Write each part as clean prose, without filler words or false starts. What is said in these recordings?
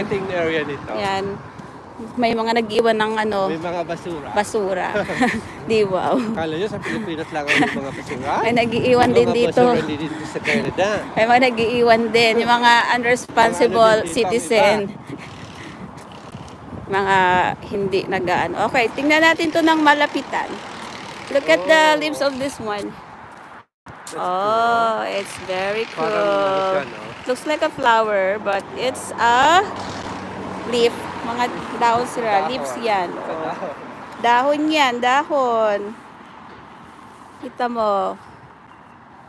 waiting area nito. Yan. May mga nag-iwan ng ano. May mga basura. Basura. Di wow. Kala nyo sa Pilipinas lang ang mga basura? May nag-iiwan din dito. Mga basura dito sa Canada. May mga nag-iiwan din. Yung mga unresponsible citizen. Mga hindi nagaan. Okay, tingnan natin to ng malapitan. Look at the leaves of this one. Oh, it's very cool. Looks like a flower, but it's a leaf. Mga dahon sila. Leaves yan. Oh. Dahon yan. Dahon. Kita mo.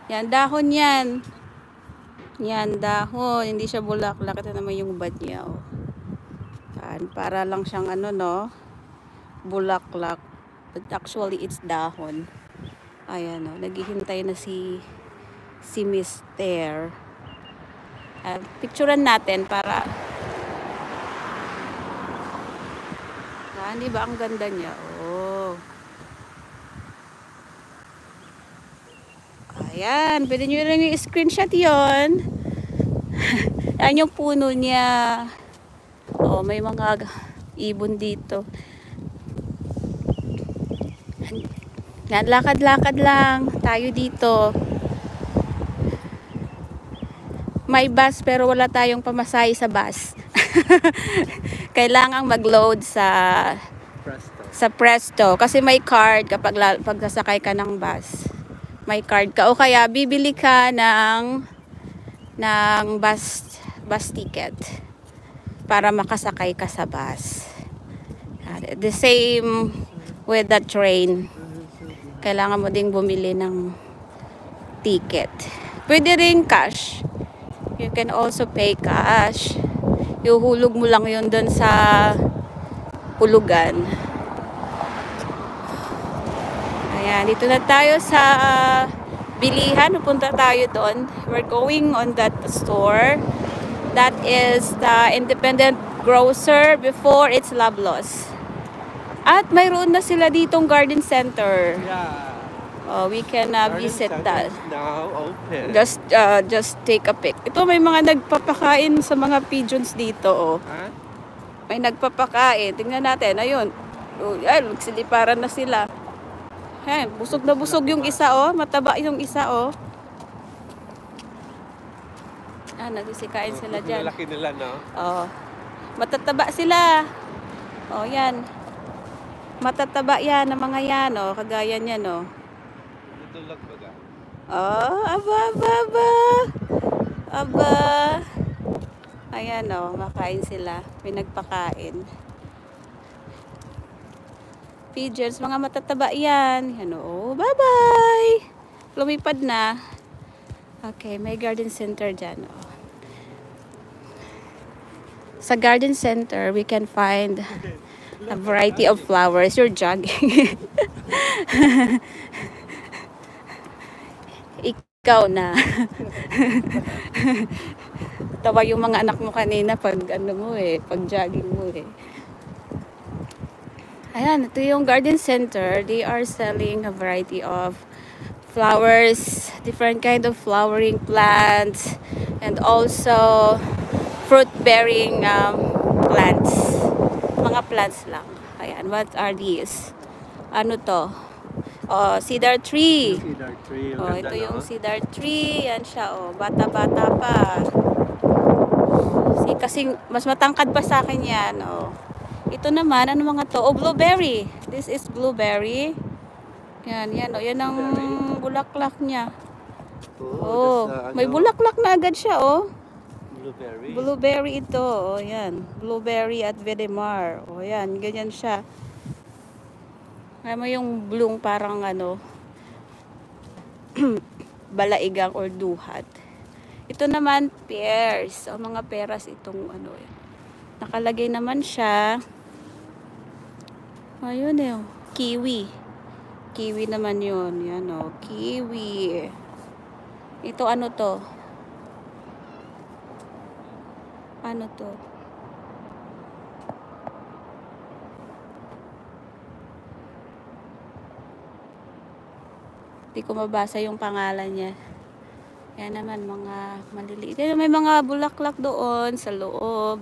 Yan. Dahon yan. Yan. Dahon. Hindi siya bulaklak. Ito naman yung bud niya. Oh. Yan. Para lang siyang ano, no? Bulaklak. But actually, it's dahon. Ayan, oh. Naghihintay na si Mister. Picturean natin para... Di ba ang ganda niya? Oh. Ayan, pwede nyo rin yung screenshot yon. Ayan yung puno niya. Oh, may mga ibon dito. Yan, lakad-lakad lang tayo dito. May bus pero wala tayong pamasahe sa bus. Kailangang mag-load sa Presto kasi may card kapag sasakay ka ng bus. May card ka o kaya bibili ka ng bus ticket para makasakay ka sa bus. The same with the train. Kailangan mo ding bumili ng ticket. Pwede rin cash. You can also pay cash. Ihuhulog mo lang yun doon sa hulugan. Ayan, dito na tayo sa bilihan. Pupunta tayo doon. We're going on that store. That is the independent grocer before it's Loblaws. At mayroon na sila ditong garden center. Yeah. We can visit that. Now open. Just take a pic. Ito may mga nagpapakain sa mga pigeons dito. Oh. Huh? May nagpapakain. Tingnan natin. Ayun. Ay, nagsiliparan na sila. Hey, busog na busog yung isa, oh. Mataba yung isa, oh. Nagsisikain sila dyan. Malaki nila, no? Oh. Matataba sila. Oh, yan. Matataba yan ng mga yan, oh. Kagaya niyan, oh. Tulog baga. Oh, aba. Aba. Ayan, oh. Makain sila. May nagpakain. Pigeons, mga matataba yan. Yan, oh. Bye-bye. Lumipad na. Okay, may garden center dyan, oh. Sa garden center, we can find a variety of flowers. You're jogging. Ikaw na. Tawa yung mga anak mo kanina pag ano mo pag jogging mo Ayan, ito yung garden center. They are selling a variety of flowers, different kind of flowering plants, and also fruit-bearing plants. Mga plants lang. Ayan, what are these? Ano to? Oh, cedar tree. Cedar tree. Oh, ito yung cedar tree. Yan siya, oh. Bata-bata pa. Kasi mas matangkad pa sa akin yan, oh. Ito naman, ano mga to? Oh, blueberry. This is blueberry. Yan, oh. Yan ang bulaklak niya. Oh, may bulaklak na agad siya, oh. Blueberry. Blueberry ito, oh, yan. Blueberry at Vedemar. Oh, yan, ganyan siya. Alam mo yung bloom parang ano, balaigang or duhat. Ito naman, pears. O, mga peras itong ano. Nakalagay naman siya. Ayun kiwi. Kiwi naman yun. Yan o, kiwi. Ito ano to? Ano to? Hindi ko mabasa yung pangalan niya. Yan naman, mga maliliit. May mga bulaklak doon sa loob.